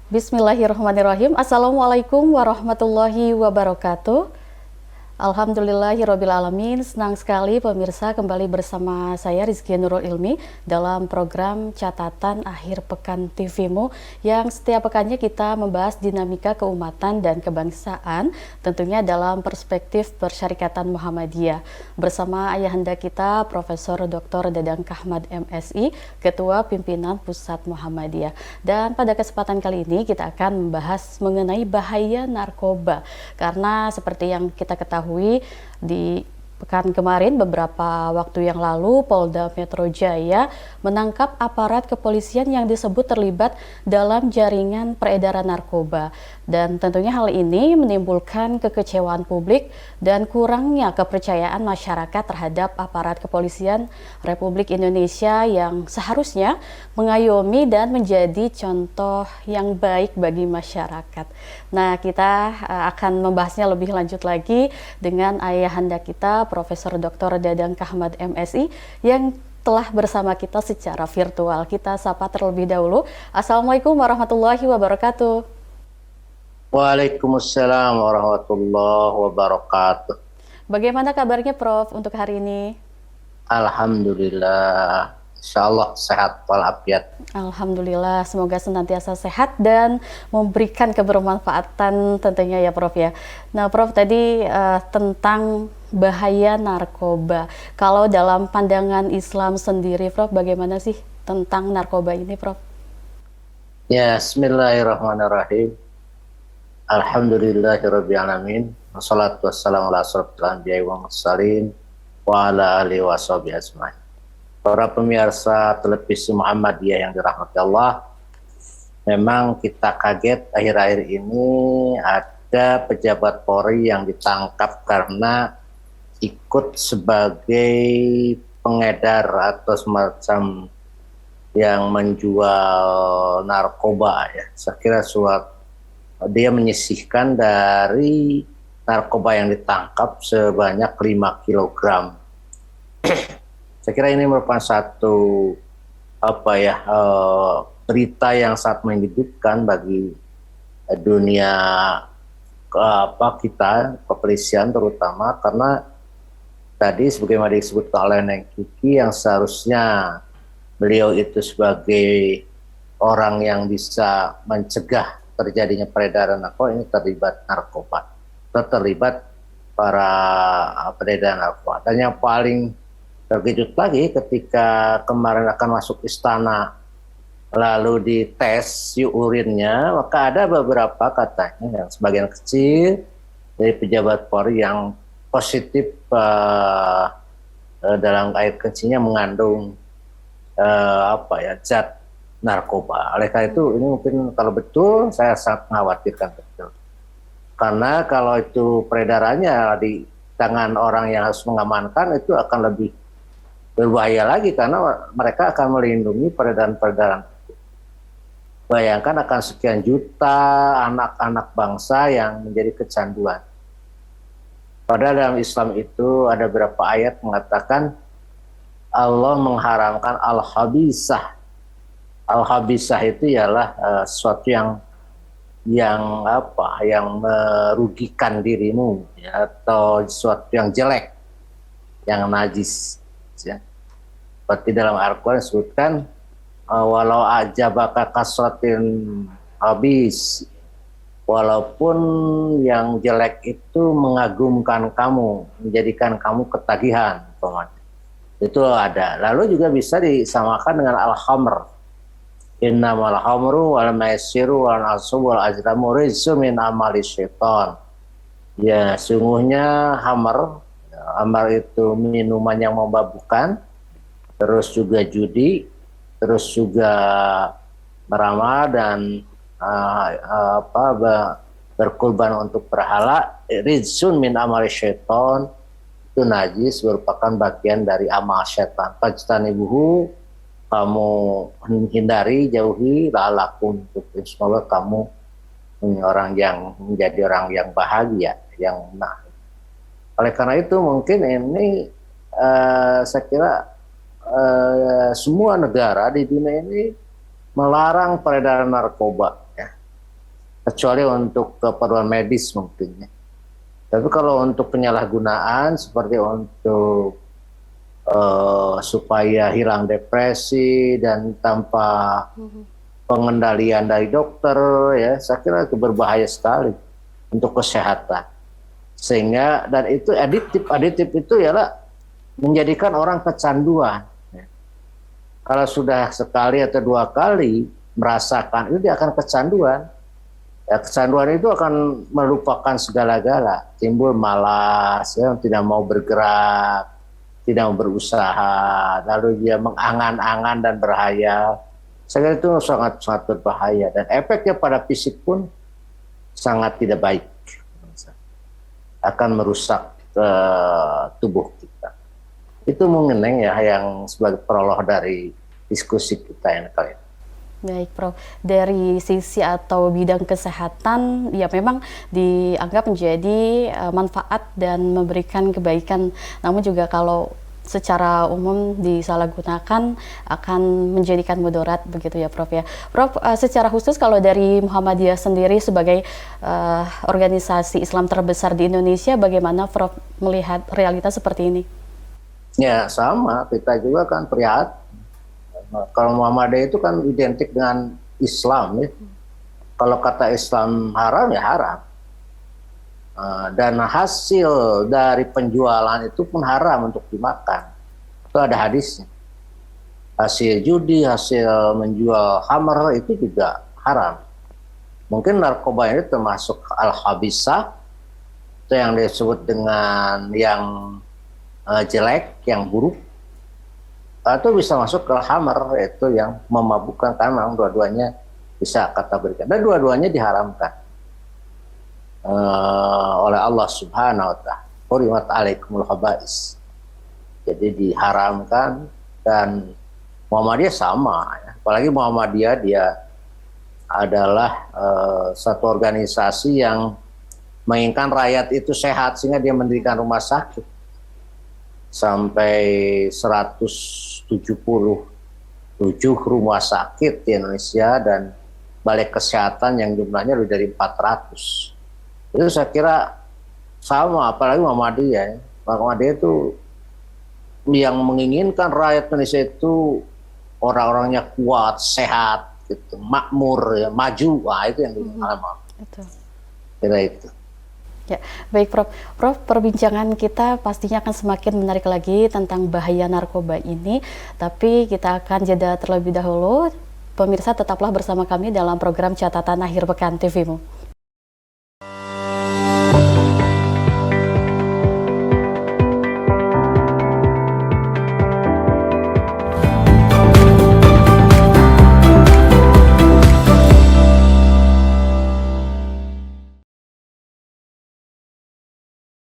Bismillahirrahmanirrahim. Assalamualaikum warahmatullahi wabarakatuh. Alhamdulillahirrabbilalamin. Senang sekali pemirsa kembali bersama saya Rizky Nurul Ilmi dalam program Catatan Akhir Pekan TVmu yang setiap pekannya kita membahas dinamika keumatan dan kebangsaan tentunya dalam perspektif Persyarikatan Muhammadiyah bersama ayahanda kita Profesor Dr. Dadang Kahmad MSI, Ketua Pimpinan Pusat Muhammadiyah. Dan pada kesempatan kali ini kita akan membahas mengenai bahaya narkoba karena seperti yang kita ketahui di pekan kemarin beberapa waktu yang lalu Polda Metro Jaya menangkap aparat kepolisian yang disebut terlibat dalam jaringan peredaran narkoba dan tentunya hal ini menimbulkan kekecewaan publik dan kurangnya kepercayaan masyarakat terhadap aparat kepolisian Republik Indonesia yang seharusnya mengayomi dan menjadi contoh yang baik bagi masyarakat. Nah, kita akan membahasnya lebih lanjut lagi dengan ayahanda kita Profesor Dr. Dadang Kahmad MSI yang telah bersama kita secara virtual. Kita sapa terlebih dahulu. Assalamualaikum warahmatullahi wabarakatuh. Waalaikumsalam warahmatullahi wabarakatuh. Bagaimana kabarnya Prof untuk hari ini? Alhamdulillah, insyaallah sehat walafiat. Alhamdulillah, semoga senantiasa sehat dan memberikan kebermanfaatan tentunya ya Prof ya. Nah Prof tadi tentang bahaya narkoba. Kalau dalam pandangan Islam sendiri Prof, bagaimana sih tentang narkoba ini Prof? Ya, bismillahirrahmanirrahim. Alhamdulillahirabbil alamin. Wassalatu wassalamu ala asyrofil anbiya'i wal mursalin wa ala alihi washabihi ajmain. Para pemirsa televisi Muhammadiyah yang dirahmati Allah, memang kita kaget akhir-akhir ini ada pejabat Polri yang ditangkap karena ikut sebagai pengedar atau semacam yang menjual narkoba ya. Saya kira dia menyisihkan dari narkoba yang ditangkap sebanyak 5 kilogram. Saya kira ini merupakan satu berita yang sangat menyedihkan bagi dunia kita kepolisian terutama, karena tadi sebagaimana disebutkan oleh Neng Kiki yang seharusnya beliau itu sebagai orang yang bisa mencegah terjadinya peredaran narkoba, ini terlibat narkoba, terlibat para peredaran narkoba. Dan yang paling terkejut lagi ketika kemarin akan masuk istana lalu dites urinnya, maka ada beberapa katanya yang sebagian kecil dari pejabat Polri yang positif dalam air kencingnya mengandung zat narkoba. Oleh karena itu ini mungkin kalau betul saya sangat mengkhawatirkan betul. Karena kalau itu peredarannya di tangan orang yang harus mengamankan itu akan lebih berbahaya lagi karena mereka akan melindungi peredaran-peredaran. Bayangkan akan sekian juta anak-anak bangsa yang menjadi kecanduan. Padahal dalam Islam itu ada beberapa ayat mengatakan Allah mengharamkan al-khabisah. Al-khabisah itu ialah sesuatu yang merugikan dirimu ya, atau sesuatu yang jelek, yang najis ya. Seperti dalam Al-Quran disebutkan walau ajabaka kasratin habis, walaupun yang jelek itu mengagumkan kamu, menjadikan kamu ketagihan, itu ada. Lalu juga bisa disamakan dengan al-khamr. Innamal khamru wal maisiru wal ansub wal azlamu rizqun min amali syaitan. Ya, sungguhnya hamar itu minuman yang memabukkan, terus juga judi, terus juga meramal dan berkurban untuk berhala, rizqun min amali syaitan, itu najis, merupakan bagian dari amal syaitan. Fajtanibuhu, kamu hindari, jauhi, la'alakum tuflihun, semoga kamu menjadi orang yang bahagia, yang menang. Oleh karena itu mungkin ini saya kira semua negara di dunia ini melarang peredaran narkoba ya. kecuali untuk keperluan medis mungkin ya. Tapi kalau untuk penyalahgunaan seperti untuk supaya hilang depresi dan tanpa pengendalian dari dokter ya, saya kira itu berbahaya sekali untuk kesehatan. Sehingga dan itu aditif itu ialah menjadikan orang kecanduan. Kalau sudah sekali atau dua kali merasakan itu, dia akan kecanduan. Ya, kecanduan itu akan melupakan segala-gala, timbul malas, ya, tidak mau bergerak, tidak mau berusaha, lalu dia mengangan-angan dan berhayal. Saya kira itu sangat berbahaya dan efeknya pada fisik pun sangat tidak baik, akan merusak tubuh kita. Itu mengenai ya yang sebagai prolog dari diskusi kita yang kali ini. Baik, Prof. Dari sisi atau bidang kesehatan, ya memang dianggap menjadi manfaat dan memberikan kebaikan. Namun juga kalau secara umum disalahgunakan akan menjadikan mudarat, begitu ya, Prof. Ya, Prof. Secara khusus kalau dari Muhammadiyah sendiri sebagai organisasi Islam terbesar di Indonesia, bagaimana Prof. melihat realitas seperti ini? Ya sama, kita juga kan prihatin. Kalau Muhammadiyah itu kan identik dengan Islam ya. Kalau kata Islam haram ya haram. Dan hasil dari penjualan itu pun haram untuk dimakan. Itu ada hadisnya. Hasil judi, hasil menjual khamr itu juga haram. Mungkin narkoba ini termasuk al-khabisah, itu yang disebut dengan yang jelek, yang buruk. Atau bisa masuk ke khamr, itu yang memabukkan, karena memang dua-duanya bisa kata berikan. Dan dua-duanya diharamkan oleh Allah Subhanahu wa ta'ala. Hurimat alaikumul khaba'is. Jadi diharamkan, dan Muhammadiyah sama ya. Apalagi Muhammadiyah dia adalah satu organisasi yang menginginkan rakyat itu sehat, sehingga dia mendirikan rumah sakit sampai 177 rumah sakit di Indonesia dan balai kesehatan yang jumlahnya lebih dari 400. Itu saya kira sama, apalagi Muhammadiyah. Muhammadiyah itu yang menginginkan rakyat Indonesia itu orang-orangnya kuat, sehat, gitu, makmur, ya, maju. Wah, itu yang diinginkan. Kira itu. Ya, baik Prof. Prof, perbincangan kita pastinya akan semakin menarik lagi tentang bahaya narkoba ini, tapi kita akan jeda terlebih dahulu. Pemirsa tetaplah bersama kami dalam program Catatan Akhir Pekan TV-mu.